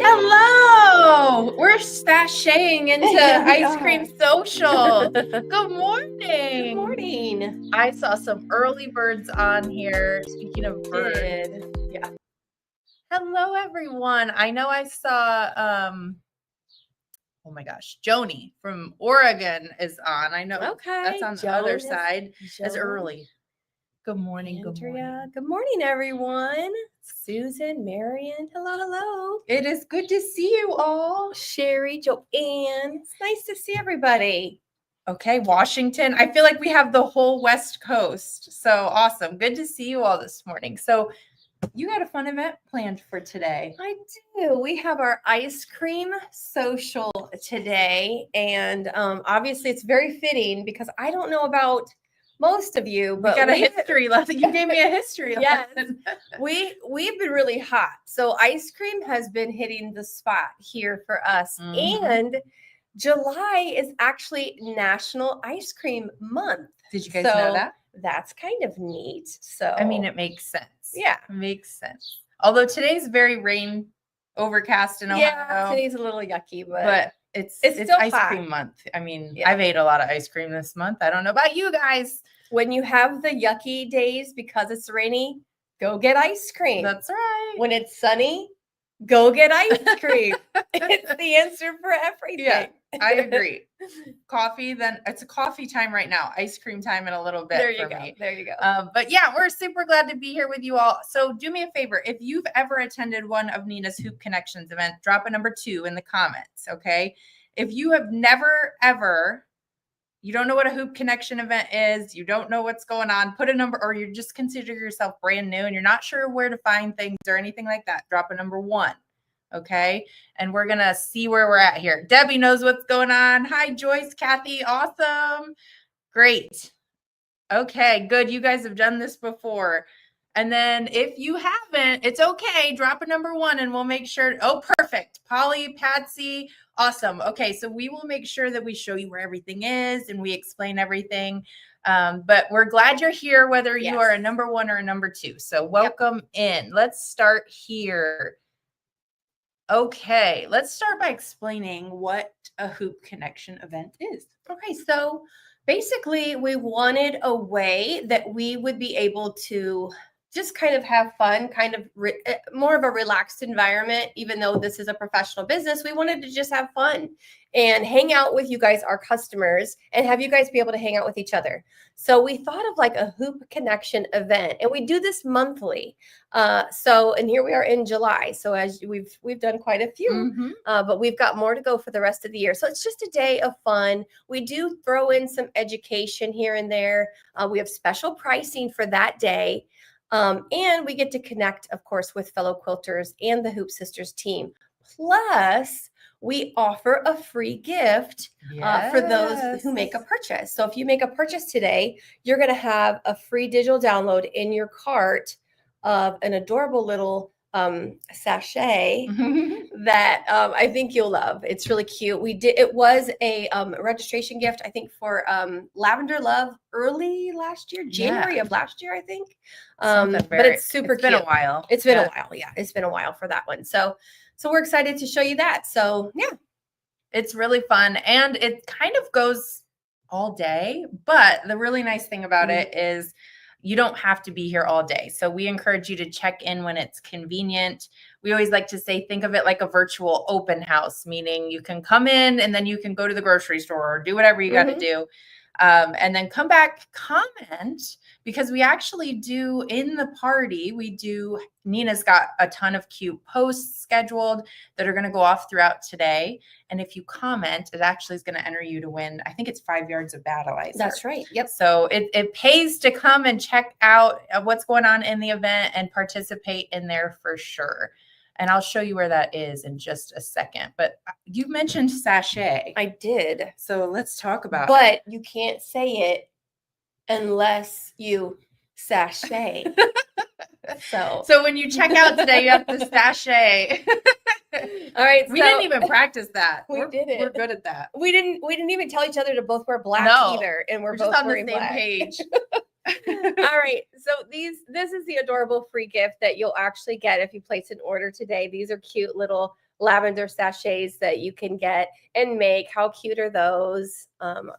Hello! We're sashaying into Yeah, we Ice Cream Social. Good Good morning. morning. I saw some early birds on here. Speaking of birds. Yeah. Hello, everyone. I know I saw, oh my gosh, Joni from Oregon is on. I know Okay. that's on the other side. It's early. Good morning. Good Andrea. morning. Good morning, everyone. Susan, Marion. Hello. It is good to see you all. Sherry, Joanne. It's nice to see everybody. Okay, Washington. I feel like we have the whole West Coast. So awesome. Good to see you all this morning. So you got a fun event planned for today. I do. We have our ice cream social today. And obviously it's very fitting because I don't know about most of you, We but got a history lesson. You gave me a history Yes. lesson. We've been really hot. So ice cream has been hitting the spot here for us. Mhm. And July is actually National Ice Cream Month. Did you guys know that? That's kind of neat. So I mean, it makes sense. Yeah. It makes sense. Although today's very rain overcast in Ohio. Yeah, today's a little yucky, but it's still ice hot. cream month. I mean, Yeah. I've ate a lot of ice cream this month. I don't know about you guys. When you have the yucky days because it's rainy, go get ice cream. That's right. When it's sunny, go get ice cream. It's the answer for everything. Yeah, I agree. Coffee, then it's a coffee time right now. Ice cream time in a little bit. There you for go. me. There you go. But yeah, we're super glad to be here with you all. So do me a favor. If you've ever attended one of Nina's HoopConnections event, drop a number 2 in the comments. Okay. If you have never, ever, you don't know what a HoopConnection event is, you don't know what's going on, put a number, or you just consider yourself brand new and you're not sure where to find things or anything like that, drop a number 1. Okay. And we're going to see where we're at here. Debbie knows what's going on. Hi, Joyce, Kathy. Awesome. Great. Okay, good. You guys have done this before. And then if you haven't, it's okay. Drop a number 1 and we'll make sure. Oh, perfect. Polly, Patsy. Awesome. Okay. So we will make sure that we show you where everything is and we explain everything. But we're glad you're here, whether you are a number 1 or a number 2. So welcome in. Let's start here. Okay, let's start by explaining what a HoopConnection event is. Okay, so basically we wanted a way that we would be able to just kind of have fun, kind of more of a relaxed environment. Even though this is a professional business, we wanted to just have fun and hang out with you guys, our customers, and have you guys be able to hang out with each other. So we thought of like a HoopConnection event, and we do this monthly. And here we are in July. So as we've done quite a few, but we've got more to go for the rest of the year. So it's just a day of fun. We do throw in some education here and there. We have special pricing for that day. And we get to connect, of course, with fellow quilters and the Hoop Sisters team. Plus, we offer a free gift for those who make a purchase. So if you make a purchase today, you're going to have a free digital download in your cart of an adorable little sachet that I think you'll love. It's really cute. It was a registration gift, I think, for Lavender Love early last year, January of last year, I think. But it's super cute. It's been a while. It's been a while. Yeah, it's been a while for that one. So we're excited to show you that. So yeah, it's really fun, and it kind of goes all day. But the really nice thing about it is you don't have to be here all day. So we encourage you to check in when it's convenient. We always like to say, think of it like a virtual open house, meaning you can come in and then you can go to the grocery store or do whatever you got to do. And then come back, comment, because we actually do in the party, Nina's got a ton of cute posts scheduled that are going to go off throughout today. And if you comment, it actually is going to enter you to win. I think it's 5 yards of battleizer. That's right. Yep. So it pays to come and check out what's going on in the event and participate in there for sure. And I'll show you where that is in just a second. But you mentioned sachet. I did. So let's talk about it. But you can't say it unless you sachet. So when you check out today, you have to sachet. All right. We didn't even practice that. We're good at that. We didn't even tell each other to both wear black either. And we're both just on wearing the same black. page. All right. So this is the adorable free gift that you'll actually get if you place an order today. These are cute little lavender sachets that you can get and make. How cute are those?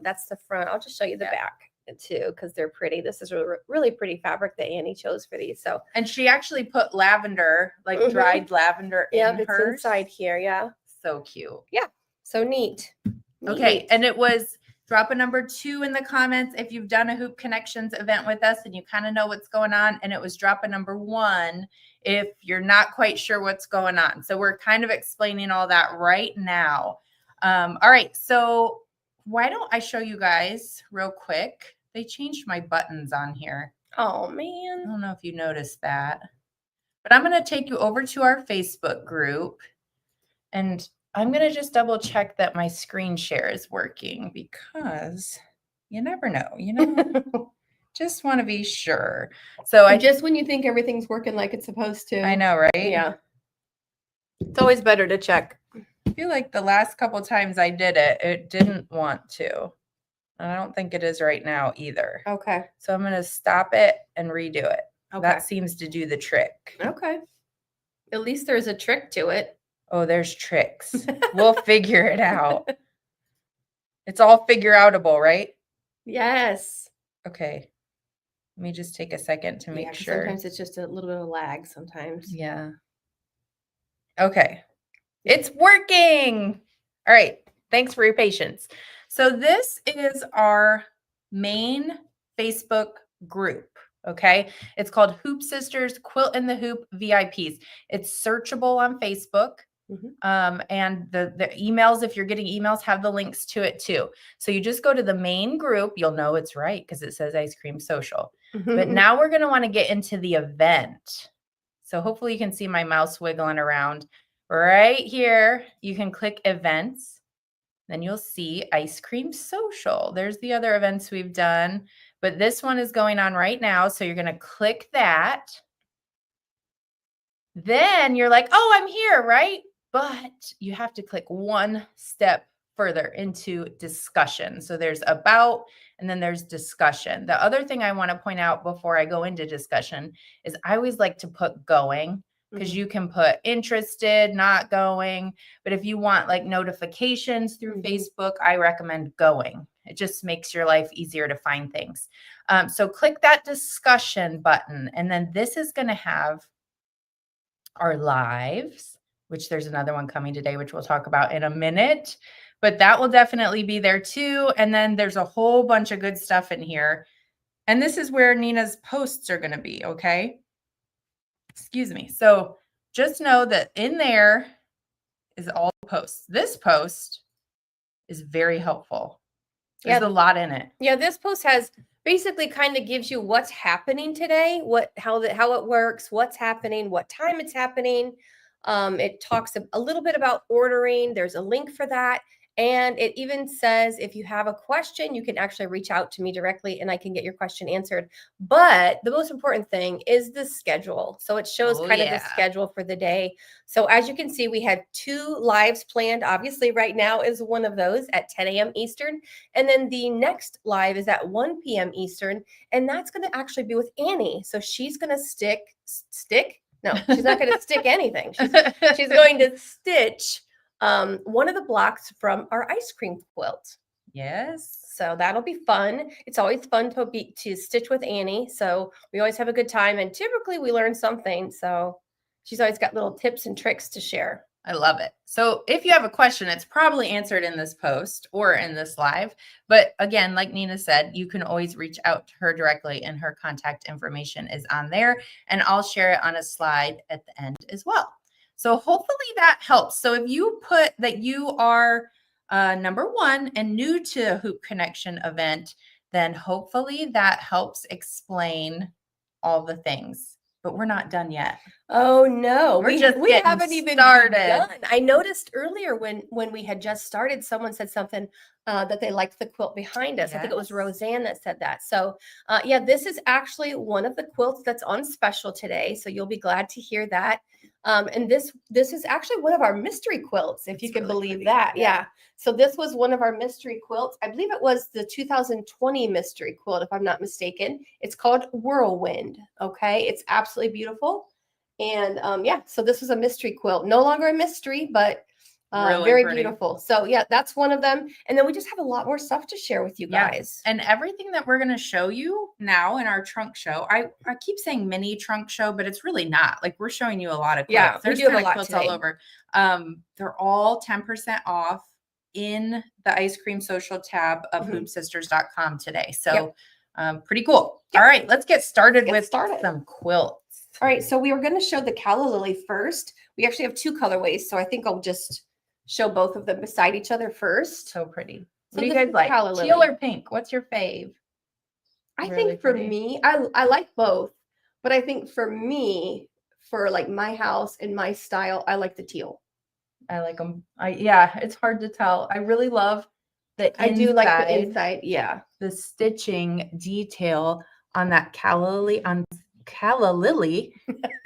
That's the front. I'll just show you the back too, because they're pretty. This is a really pretty fabric that Annie chose for these. So, and she actually put lavender, like dried lavender in it's hers. inside here. Yeah. So cute. Yeah. So neat. Okay. And it was drop a number 2 in the comments if you've done a HoopConnections event with us and you kind of know what's going on. And it was drop a number 1 if you're not quite sure what's going on. So we're kind of explaining all that right now. All right. So why don't I show you guys real quick? They changed my buttons on here. Oh, I man. don't know if you noticed that, but I'm going to take you over to our Facebook group and I'm going to just double check that my screen share is working because you never know, you know, just want to be sure. So just when you think everything's working like it's supposed to. I know, right? Yeah. It's always better to check. I feel like the last couple times I did it, it didn't want to. And I don't think it is right now either. Okay. So I'm going to stop it and redo it. Okay. That seems to do the trick. Okay. At least there's a trick to it. Oh, there's tricks. We'll figure it out. It's all figure outable, right? Yes. Okay. Let me just take a second to make sure. Sometimes it's just a little bit of lag sometimes. Yeah. Okay. It's working. All right. Thanks for your patience. So this is our main Facebook group. Okay. It's called Hoop Sisters Quilt-in-the-Hoop VIPs. It's searchable on Facebook. And the emails, if you're getting emails, have the links to it too. So you just go to the main group. You'll know it's right because it says Ice Cream Social. But now we're going to want to get into the event. So hopefully you can see my mouse wiggling around. Right here, you can click events. Then you'll see Ice Cream Social. There's the other events we've done, but this one is going on right now. So you're going to click that. Then you're like, oh, I'm here, right? But you have to click one step further into discussion. So there's about, and then there's discussion. The other thing I want to point out before I go into discussion is I always like to put going because you can put interested, not going. But if you want like notifications through Facebook, I recommend going. It just makes your life easier to find things. So click that discussion button. And then this is going to have our lives, which there's another one coming today, which we'll talk about in a minute, but that will definitely be there too. And then there's a whole bunch of good stuff in here. And this is where Nina's posts are going to be. Okay. Excuse me. So just know that in there is all the posts. This post is very helpful. There's a lot in it. Yeah. This post has basically kind of gives you what's happening today, how it works, what's happening, what time it's happening. It talks a little bit about ordering. There's a link for that. And it even says if you have a question, you can actually reach out to me directly and I can get your question answered. But the most important thing is the schedule. So it shows of the schedule for the day. So as you can see, we had 2 lives planned. Obviously, right now is one of those at 10 a.m. Eastern. And then the next live is at 1 p.m. Eastern. And that's going to actually be with Annie. So she's going to stick? No, she's not going to stick anything. She's going to stitch one of the blocks from our ice cream quilt. Yes. So that'll be fun. It's always fun to stitch with Annie. So we always have a good time and typically we learn something. So she's always got little tips and tricks to share. I love it. So if you have a question, it's probably answered in this post or in this live. But again, like Nina said, you can always reach out to her directly and her contact information is on there. And I'll share it on a slide at the end as well. So hopefully that helps. So if you put that you are number 1 and new to HoopConnection event, then hopefully that helps explain all the things. But we're not done yet. Oh no, we haven't even started. Done. I noticed earlier when we had just started, someone said something that they liked the quilt behind us. Yes. I think it was Roseanne that said that. So yeah, this is actually one of the quilts that's on special today. So you'll be glad to hear that. And this is actually one of our mystery quilts, if you can believe that. Yeah. So this was one of our mystery quilts. I believe it was the 2020 mystery quilt, if I'm not mistaken. It's called Whirlwind. Okay. It's absolutely beautiful. And yeah, so this was a mystery quilt. No longer a mystery, but Really very pretty. beautiful. So yeah, that's one of them. And then we just have a lot more stuff to share with you Yeah. guys. And everything that we're going to show you now in our trunk show, I keep saying mini trunk show, but it's really not. Like, we're showing you a lot of quilts. Yeah, There's we do have a kind of lot quilts today. all over. They're all 10% off in the ice cream social tab of hoopsisters.com today. So pretty cool. Yep. All right, let's get started with started. some quilts. All right, so we were going to show the calla lily first. We actually have two colorways, so I think I'll just show both of them beside each other first. So pretty. So What do you this guys is like? calla Teal lily. or pink? What's your fave? I Really think for pretty. me, I like both, but I think for me, for like my house and my style, I like the teal. I like them. Yeah, it's hard to tell. I really love the inside. I do like the inside. Yeah. The stitching detail on that calla lily.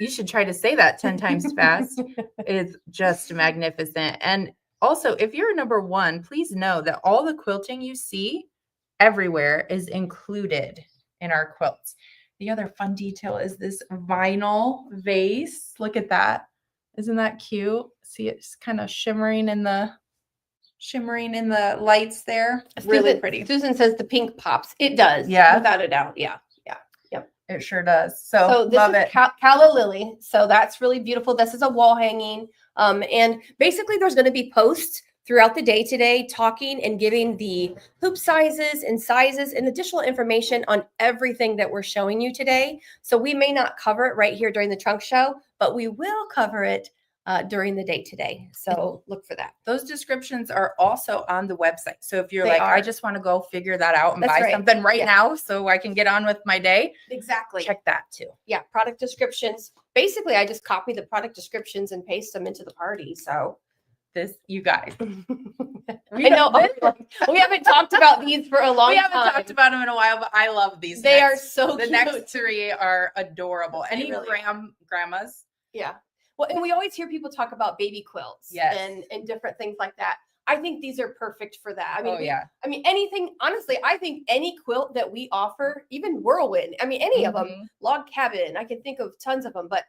You should try to say that 10 times fast. Is just magnificent. And also, if you're a number one, please know that all the quilting you see everywhere is included in our quilts. The other fun detail is this vinyl vase. Look at that. Isn't that cute? See, it's kind of shimmering in the lights there. Really pretty. Susan says the pink pops. It does. Yeah. Without a doubt. Yeah. It sure does. So this love is it. calla lily. So that's really beautiful. This is a wall hanging. And basically there's going to be posts throughout the day today talking and giving the hoop sizes and additional information on everything that we're showing you today. So we may not cover it right here during the trunk show, but we will cover it during the day today. So look for that. Those descriptions are also on the website. So if you're They like, are. I just want to go figure that out and That's buy right. something right Yeah. now so I can get on with my day, Exactly. check that too. Yeah, product descriptions. Basically, I just copy the product descriptions and paste them into the party. So This, you guys. I know we haven't talked about these for a long time. We haven't talked about them in a while, but I love these. They are so the cute. next three are adorable. They Any really grandmas? Yeah. Well, and we always hear people talk about baby quilts and different things like that. I think these are perfect for that. I mean, I mean, anything, honestly, I think any quilt that we offer, even Whirlwind, I mean, any of them, log cabin, I can think of tons of them, but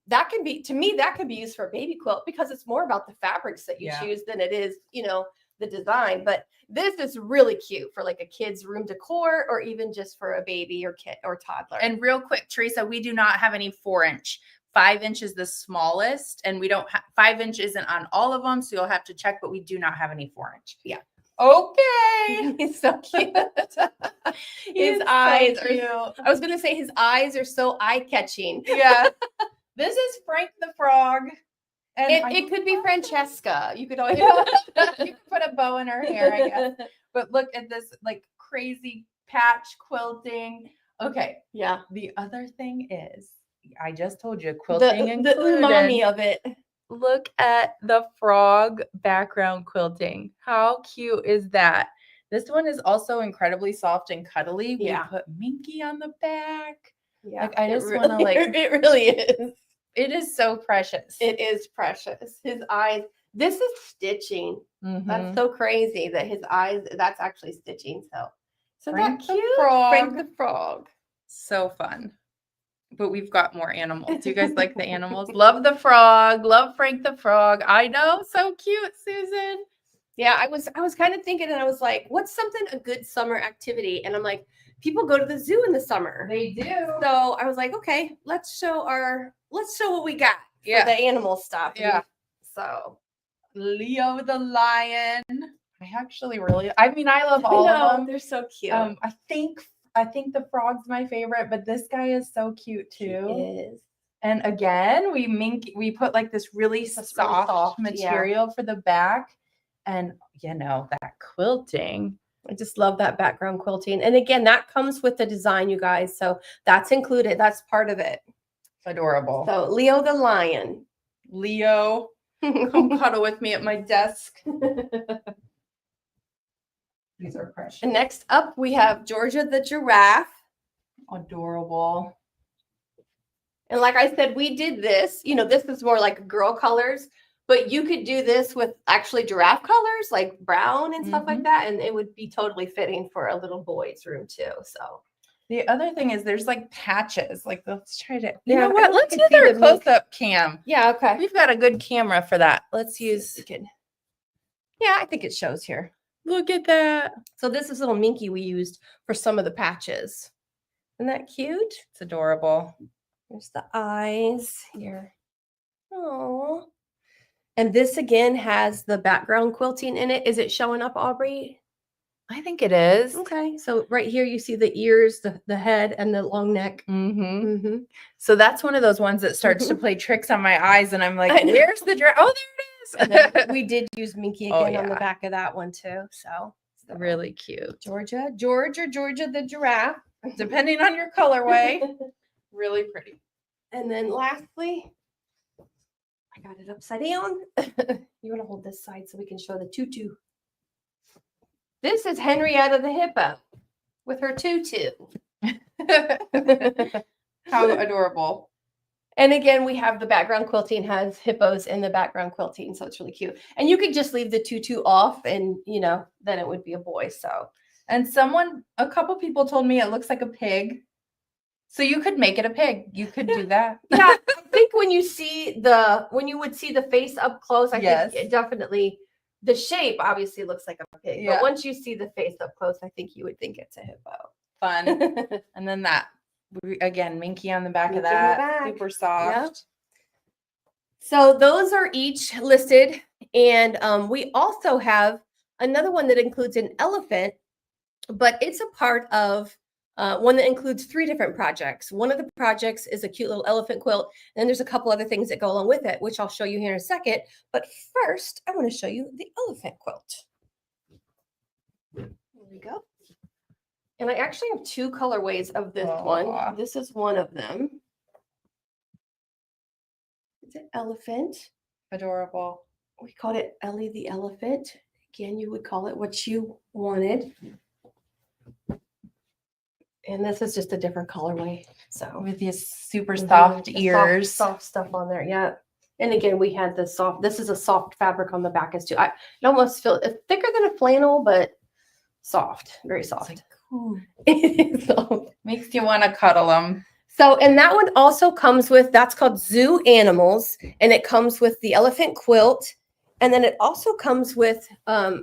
that can be, to me, that could be used for a baby quilt because it's more about the fabrics that you choose than it is, you know, the design. But this is really cute for like a kid's room decor or even just for a baby or kid or toddler. And real quick, Teresa, we do not have any 4-inch. 5-inch is the smallest, and we don't have 5-inch isn't on all of them, so you'll have to check, but we do not have any 4-inch. Yeah. Okay. He's so cute. His eyes are, I was gonna say his eyes are so eye-catching. Yeah. This is Frank the Frog. And it could be Francesca. You could always you could put a bow in her hair, I guess. But look at this like crazy patch quilting. Okay. Yeah. The other thing is, I just told you, quilting the umami of it. Look at the frog background quilting. How cute is that? This one is also incredibly soft and cuddly. We put Minky on the back. Yeah. Like, I just want to like. It really is. It is so precious. It is precious. His eyes. This is stitching. That's so crazy that his eyes. That's actually stitching. So Frank that's the cute. Frog. Frank the Frog. So fun. But we've got more animals. Do you guys like the animals? Love the frog. Love Frank the Frog. I know. So cute, Susan. Yeah, I was kind of thinking, and I was like, what's something a good summer activity? And I'm like, people go to the zoo in the summer. They do. So I was like, okay, let's show what we got for the animal stuff. Yeah. So Leo the lion. I mean, I love all of them. They're so cute. I think the frog's my favorite, but this guy is so cute too. He is. And again, we put like this really soft material for the back. And you know, that quilting. I just love that background quilting. And again, that comes with the design, you guys. So that's included. That's part of it. Adorable. So Leo the lion. Leo, come cuddle with me at my desk. These are precious. And next up, we have Georgia the giraffe. Adorable. And like I said, we did this. You know, this is more like girl colors, but you could do this with actually giraffe colors, like brown and stuff like that. And it would be totally fitting for a little boy's room too. So The other thing is there's like patches. Like let's try to, Yeah, you know I what? don't Let's think I use see our the mink. close-up cam. Yeah, okay. We've got a good camera for that. Let's See if use, we can- Yeah, I think it shows here. look at that. So this is little minky we used for some of the patches. Isn't that cute? It's adorable. There's the eyes here. Oh. And this again has the background quilting in it. Is it showing up, Aubrey? I think it is. Okay. So right here you see the ears, the head, and the long neck. Mm-hmm. Mm-hmm. So that's one of those ones that starts to play tricks on my eyes, and I'm like, I know. where's the dress? Oh, And there it then is. we did use Minky Oh, again on the yeah. back of that one too. So Really cute. Georgia the giraffe. Depending on your colorway, really pretty. And then lastly, I got it upside down. You want to hold this side so we can show the tutu. This is Henrietta the hippo with her tutu. How adorable. And again, we have the background quilting has hippos in the background quilting, so it's really cute. And you could just leave the tutu off and, you know, then it would be a boy. So, And a couple people told me it looks like a pig. So you could make it a pig. You could do that. yeah, I think when you would see the face up close, I Yes. think it definitely, the shape obviously looks like a pig. Yeah. But once you see the face up close, I think you would think it's a hippo. Fun. And then that, again, Minky on the back Minky of on the that. back. Super soft. So those are each listed. And we also have another one that includes an elephant, but it's a part of one that includes 3 different projects. One of the projects is a cute little elephant quilt. And then there's a couple other things that go along with it, which I'll show you here in a second. But first, I want to show you the elephant quilt. There we go. And I actually have 2 colorways of this one. This is one of them. It's an elephant. Adorable. We called it Ellie the elephant. Again, you would call it what you wanted. And this is just a different colorway. So With these super soft the ears. soft stuff on there. Yeah. And again, we had the soft, this is a soft fabric on the back as too. It almost feels it's thicker than a flannel, but soft, very soft. It's like, ooh, So, makes you want to cuddle them. so, and that one also comes with, that's called Zoo Animals. And it comes with the elephant quilt. And then it also comes with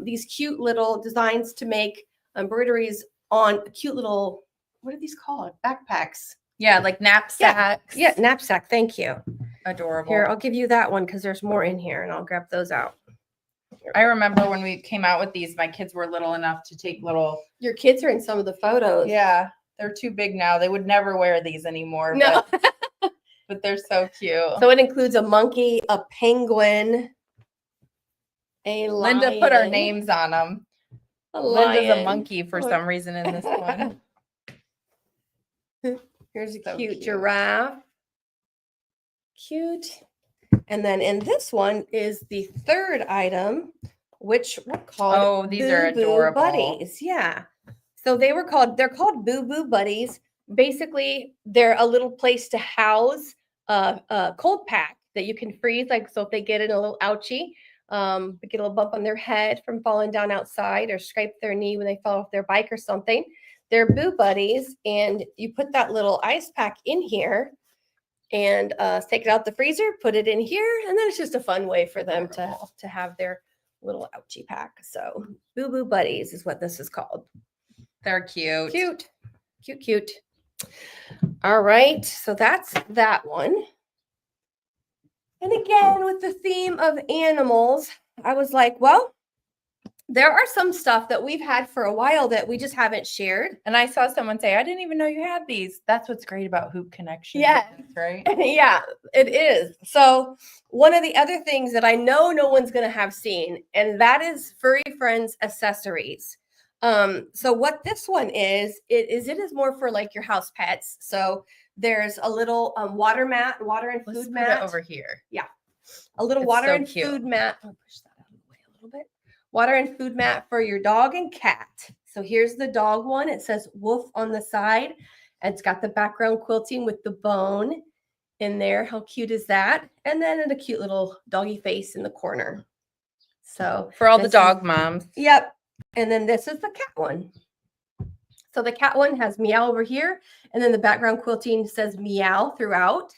these cute little designs to make embroideries on cute little, what are these called? Backpacks. Yeah, like knapsacks. Yeah, knapsack. Thank you. Adorable. Here, I'll give you that one because there's more in here and I'll grab those out. I remember when we came out with these, my kids were little enough to take little. Your kids are in some of the photos. Yeah, they're too big now. They would never wear these anymore. No. But they're so cute. So it includes a monkey, a penguin, a lion. Linda put our names on them. Linda's a lion. monkey for some reason in this one. Here's a So cute cute. giraffe. Cute. And then in this one is the third item, which were called Oh, these are Boo Boo adorable. Buddies. Yeah. So they're called Boo Boo Buddies. Basically, they're a little place to house a cold pack that you can freeze. Like, so if they get in a little ouchie, they get a little bump on their head from falling down outside or scrape their knee when they fall off their bike or something. They're Boo Buddies, and you put that little ice pack in here and take it out the freezer, put it in here, and then it's just a fun way for them to have their little ouchie pack. So Boo Boo Buddies is what this is called. They're cute. Cute, cute, cute. All right, so that's that one. And again, with the theme of animals, I was like, well, there are some stuff that we've had for a while that we just haven't shared. And I saw someone say, I didn't even know you had these. That's what's great about HoopConnection. Yeah. Right? Yeah, it is. So one of the other things that I know no one's going to have seen, and that is Furry Friends accessories. So what this one is, it is more for like your house pets. So there's a little water mat, water and Let's food put mat it over here. a little It's water so and cute. food mat. I'll push that out of the way a little bit. Water and food mat for your dog and cat. So here's the dog one. It says Woof on the side. And it's got the background quilting with the bone in there. How cute is that? And then a cute little doggy face in the corner. So For all the this dog is- moms. Yep. And then this is the cat one. So the cat one has meow over here, and then the background quilting says meow throughout.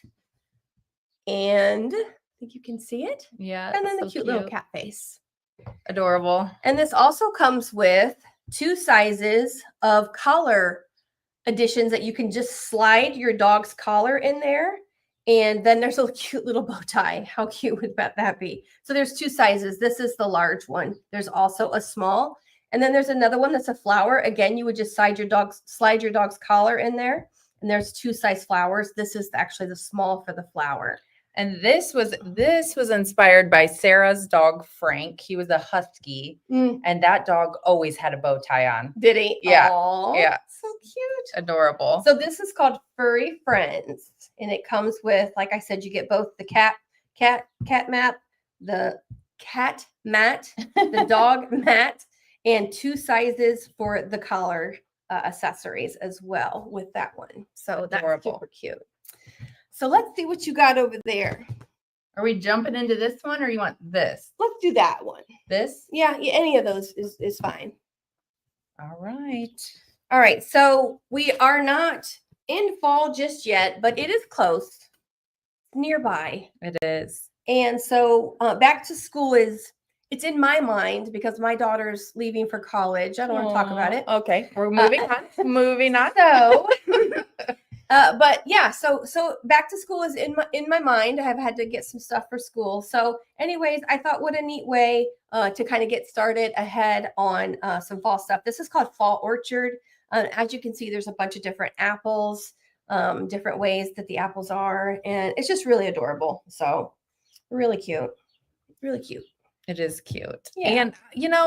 And I think you can see it. Yeah. And then the so cute little cat face. Adorable. And this also comes with 2 sizes of collar additions that you can just slide your dog's collar in there. And then there's a cute little bow tie. How cute would that be? So there's 2 sizes. This is the large one. There's also a small. And then there's another one that's a flower. Again, you would just slide your dog's collar in there. And there's 2 size flowers. This is actually the small for the flower. And this was inspired by Sarah's dog Frank. He was a husky, and that dog always had a bow tie on. Did he? Yeah. Aww, yeah. So cute. Adorable. So this is called Furry Friends, and it comes with, like I said, you get both the cat map, the cat mat, the dog mat, and 2 sizes for the collar accessories as well with that one. So that's super cute. So let's see what you got over there. Are we jumping into this one, or you want this? Let's do that one. This? Yeah, any of those is fine. All right. All right. So we are not in fall just yet, but it is close, nearby. It is. And so back to school it's in my mind because my daughter's leaving for college. I don't want to talk about it. Okay. We're moving on. Moving on. So but yeah, so back to school is in my mind. I have had to get some stuff for school. So anyways, I thought what a neat way to kind of get started ahead on some fall stuff. This is called Fall Orchard. As you can see, there's a bunch of different apples, different ways that the apples are, and it's just really adorable. So really cute. Really cute. It is cute. Yeah. And,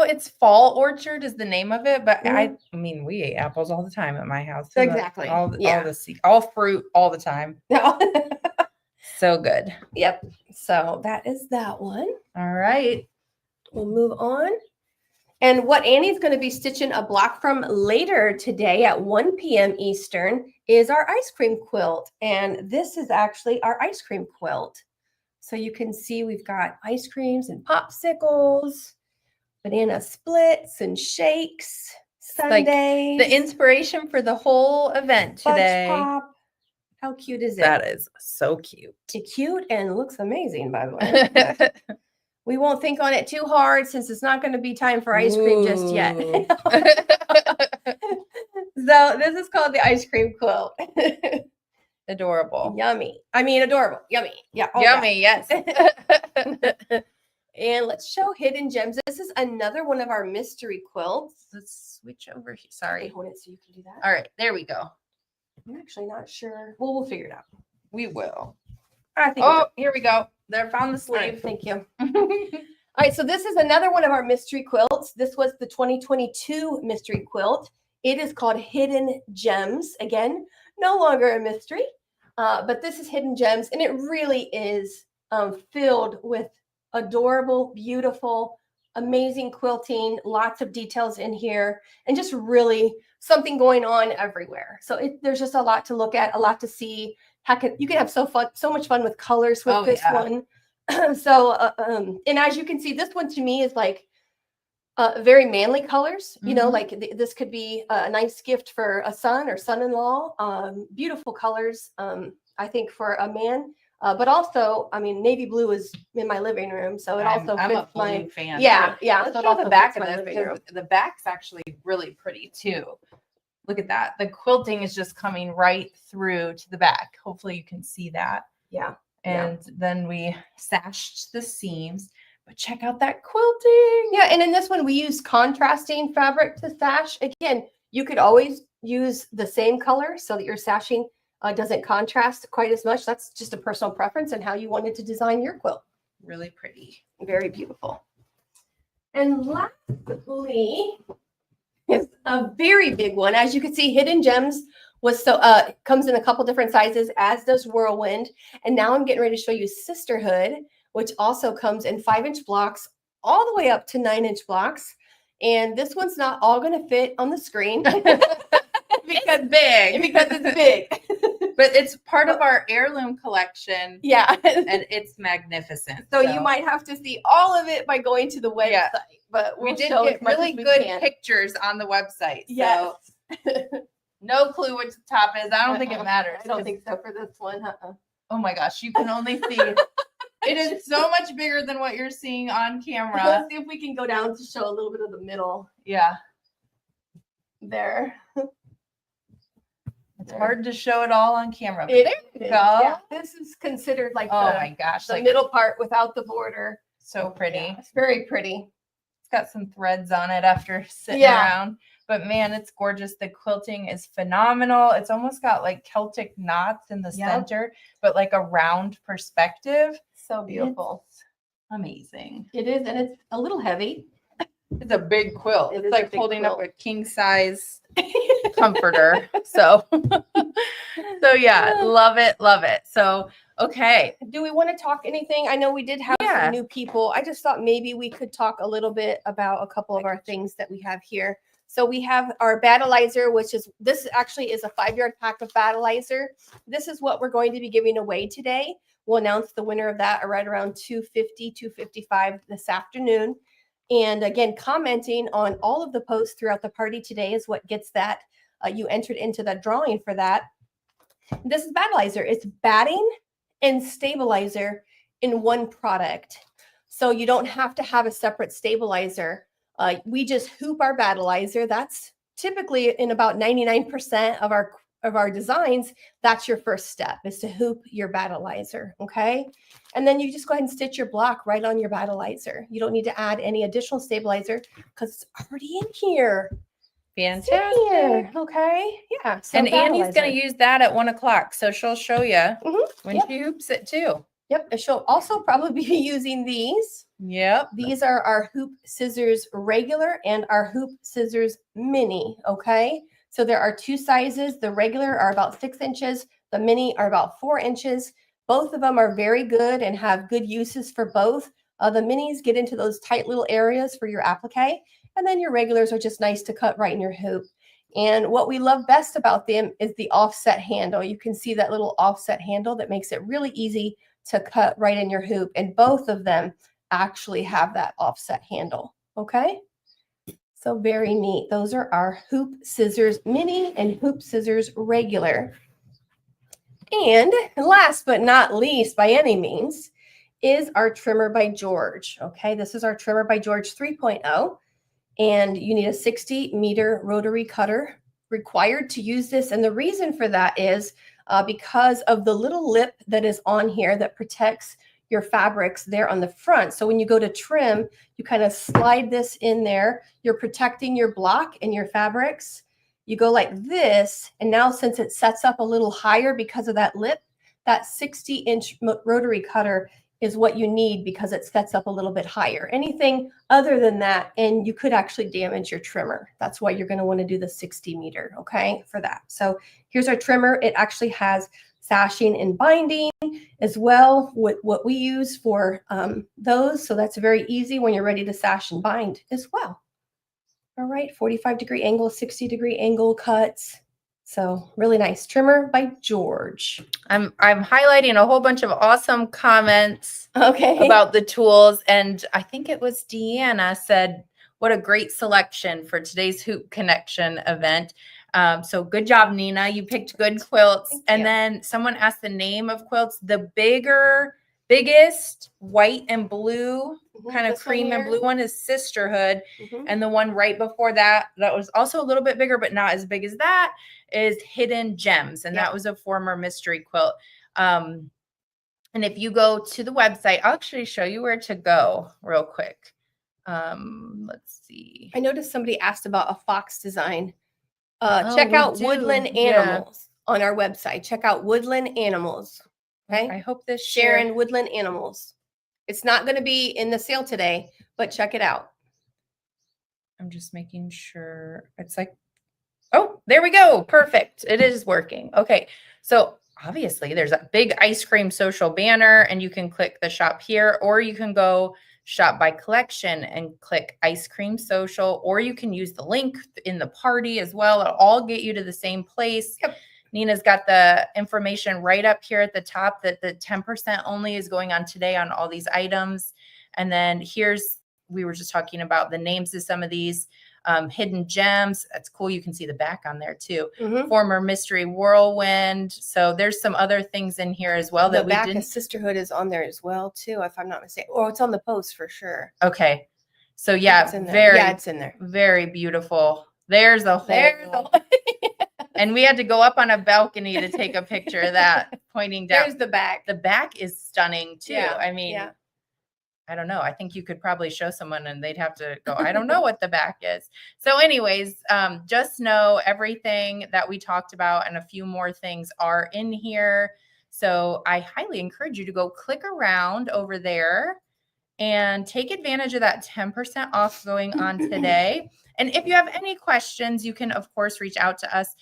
it's Fall Orchard is the name of it. But I mean, we ate apples all the time at my house. Exactly. All fruit all the time. So good. Yep. So that is that one. All right. We'll move on. And what Annie's going to be stitching a block from later today at 1 p.m. Eastern is our ice cream quilt. And this is actually our ice cream quilt. So you can see we've got ice creams and popsicles, banana splits and shakes, sundaes. Like the inspiration for the whole event today. Fudge pop. How cute is it? That is so cute. It's cute and looks amazing, by the way. We won't think on it too hard since it's not going to be time for ice cream just yet. So this is called the ice cream quilt. Adorable. Yummy. I mean, adorable. Yummy. Yeah. Yummy. Yes. And let's show hidden gems. This is another one of our mystery quilts. Let's switch over here. Sorry. Hold it so you can do that. All right. There we go. I'm actually not sure. Well, we'll figure it out. We will. I think. Here we go. There, found the sleeve. Right, thank you. All right. So this is another one of our mystery quilts. This was the 2022 mystery quilt. It is called Hidden Gems. Again, no longer a mystery, but this is Hidden Gems, and it really is filled with adorable, beautiful, amazing quilting, lots of details in here, and just really something going on everywhere. So there's just a lot to look at, a lot to see. You can have so much fun with colors with this one. So, and as you can see, this one to me is like very manly colors. You know, like this could be a nice gift for a son or son-in-law. Beautiful colors, I think, for a man. But also, I mean, navy blue is in my living room, so it also I'm fits a blue my fan. yeah. Let's So it show also the back fits of my this living room. because the back's actually really pretty too. Look at that. The quilting is just coming right through to the back. Hopefully you can see that. Yeah. And then we sashed the seams. But check out that quilting. Yeah, and in this one, we use contrasting fabric to sash. Again, you could always use the same color so that your sashing doesn't contrast quite as much. That's just a personal preference and how you wanted to design your quilt. Really pretty. Very beautiful. And lastly, is a very big one. As you can see, Hidden Gems comes in a couple different sizes, as does Whirlwind. And now I'm getting ready to show you Sisterhood, which also comes in 5-inch blocks all the way up to 9-inch blocks. And this one's not all going to fit on the screen because it's big. But it's part of our heirloom collection. Yeah. And it's magnificent. So you might have to see all of it by going to the website. Yeah. But we did get really good pictures on the website. Yes. So No clue which the top is. I don't think it matters. I don't think so for this one. Oh my gosh, you can only see. It is so much bigger than what you're seeing on camera. Let's see if we can go down to show a little bit of the middle. Yeah. There. It's hard to show it all on camera. But There there it you is. go. Yeah, this is considered like Oh my gosh. the Like, middle part without the border. so pretty. Yeah, it's very pretty. It's got some threads on it after sitting Yeah. around. But man, it's gorgeous. The quilting is phenomenal. It's almost got like Celtic knots in the Yep. center, but like a round perspective. So beautiful. It's amazing. It is, and it's a little heavy. It's a big quilt. It It's is a like big holding up quilt. a king size comforter. So yeah, love it, love it. So okay. Do we want to talk anything? I know we did have Yeah. some new people. I just thought maybe we could talk a little bit about a couple of our things that we have here. So we have our battleizer, which is, this actually is a 5-yard pack of battleizer. This is what we're going to be giving away today. We'll announce the winner of that right around 2:50, 2:55 this afternoon. And again, commenting on all of the posts throughout the party today is what gets that. You entered into the drawing for that. This is battleizer. It's batting and stabilizer in one product. So you don't have to have a separate stabilizer. We just hoop our battleizer. That's typically in about 99% of our designs. That's your first step, is to hoop your battleizer. Okay. And then you just go ahead and stitch your block right on your battleizer. You don't need to add any additional stabilizer because it's already in here. Fantastic. Here, okay. Yeah. So And Annie's going battleizer. to use that at 1 o'clock. So she'll show you Mhm, when yep. she hoops it too. Yep. And she'll also probably be using these. Yep. These are our hoop scissors regular and our hoop scissors mini. Okay. So there are 2 sizes. The regular are about 6 inches. The mini are about 4 inches. Both of them are very good and have good uses for both. The minis get into those tight little areas for your applique. And then your regulars are just nice to cut right in your hoop. And what we love best about them is the offset handle. You can see that little offset handle that makes it really easy to cut right in your hoop. And both of them actually have that offset handle. Okay. So very neat. Those are our hoop scissors mini and hoop scissors regular. And last but not least by any means is our trimmer by George. Okay. This is our trimmer by George 3.0. And you need a 60-meter rotary cutter required to use this. And the reason for that is because of the little lip that is on here that protects your fabrics there on the front. So when you go to trim, you kind of slide this in there. You're protecting your block and your fabrics. You go like this. And now since it sets up a little higher because of that lip, that 60-inch rotary cutter is what you need because it sets up a little bit higher. Anything other than that, and you could actually damage your trimmer. That's why you're going to want to do the 60-meter, okay, for that. So here's our trimmer. It actually has sashing and binding as well, with what we use for those. So that's very easy when you're ready to sash and bind as well. All right, 45-degree angle, 60-degree angle cuts. So really nice trimmer by George. I'm highlighting a whole bunch of awesome comments Okay. about the tools. And I think it was Deanna said, what a great selection for today's HoopConnection event. So good job, Nina. You picked good quilts. Thank And you. then someone asked the name of quilts. The biggest white and blue, kind of This one cream and here. blue one is Sisterhood. Mhm. And the one right before that, that was also a little bit bigger, but not as big as that, is Hidden Gems. And Yeah. that was a former mystery quilt. And if you go to the website, I'll actually show you where to go real quick. Let's see. I noticed somebody asked about a fox design. Oh, Check we out do. Woodland Yeah. Animals on our website. Check out Woodland Animals. Okay. I hope this Sharon, Woodland Animals. It's not going to be in the sale today, but check it out. I'm just making sure it's like, oh, there we go. Perfect. It is working. Okay. So obviously there's a big ice cream social banner and you can click the shop here, or you can go shop by collection and click ice cream social, or you can use the link in the party as well. It'll all get you to the same place. Yep. Nina's got the information right up here at the top that the 10% only is going on today on all these items. And then we were just talking about the names of some of these. hidden gems. That's cool. You can see the back on there too. Mhm. Former mystery whirlwind. So there's some other things in here as well The that we back didn't. of Sisterhood is on there as well too, if I'm not mistaken. Or it's on the post for sure. Okay. So It's yeah, in there. very, Yeah, it's in there. very beautiful. There's a whole. And we had to go up on a balcony to take a picture of that pointing down. There's the back. The back is stunning too. Yeah, I mean, yeah. I don't know. I think you could probably show someone and they'd have to go, I don't know what the back is. So anyways, just know everything that we talked about and a few more things are in here. So I highly encourage you to go click around over there and take advantage of that 10% off going on today. And if you have any questions, you can, of course, reach out to us.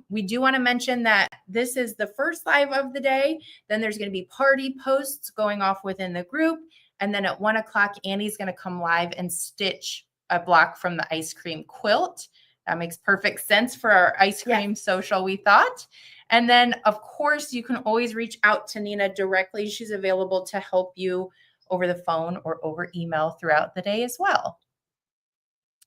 We do want to mention that this is the first live of the day. Then there's going to be party posts going off within the group. And then at 1 o'clock, Annie's going to come live and stitch a block from the ice cream quilt. That makes perfect sense for our ice cream social, we thought. And then, of course, you can always reach out to Nina directly. She's available to help you over the phone or over email throughout the day as well.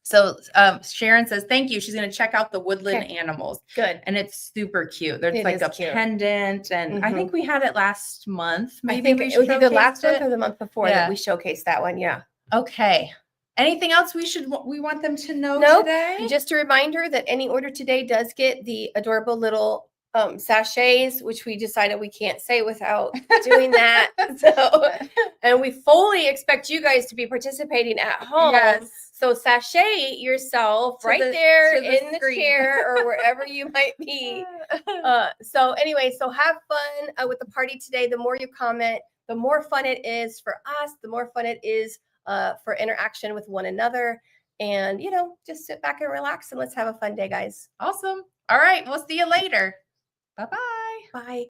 So Sharon says, thank you. She's going to check out the Woodland Animals. Good. And it's super cute. There's It like is a cute. pendant. And I think we had it last month. I Maybe think we it was either showcased last month it. or the month before that we showcased that one. Yeah. Okay. Anything else we want them to know today? Just a reminder that any order today does get the adorable little sachets, which we decided we can't say without doing that. So, and we fully expect you guys to be participating at home. Yes. So sachet yourself To right the- there to the in the screen. chair or wherever you might be. So anyway, so have fun with the party today. The more you comment, the more fun it is for us, the more fun it is for interaction with one another. And, you know, just sit back and relax and let's have a fun day, guys. Awesome. All right. We'll see you later. Bye-bye. Bye.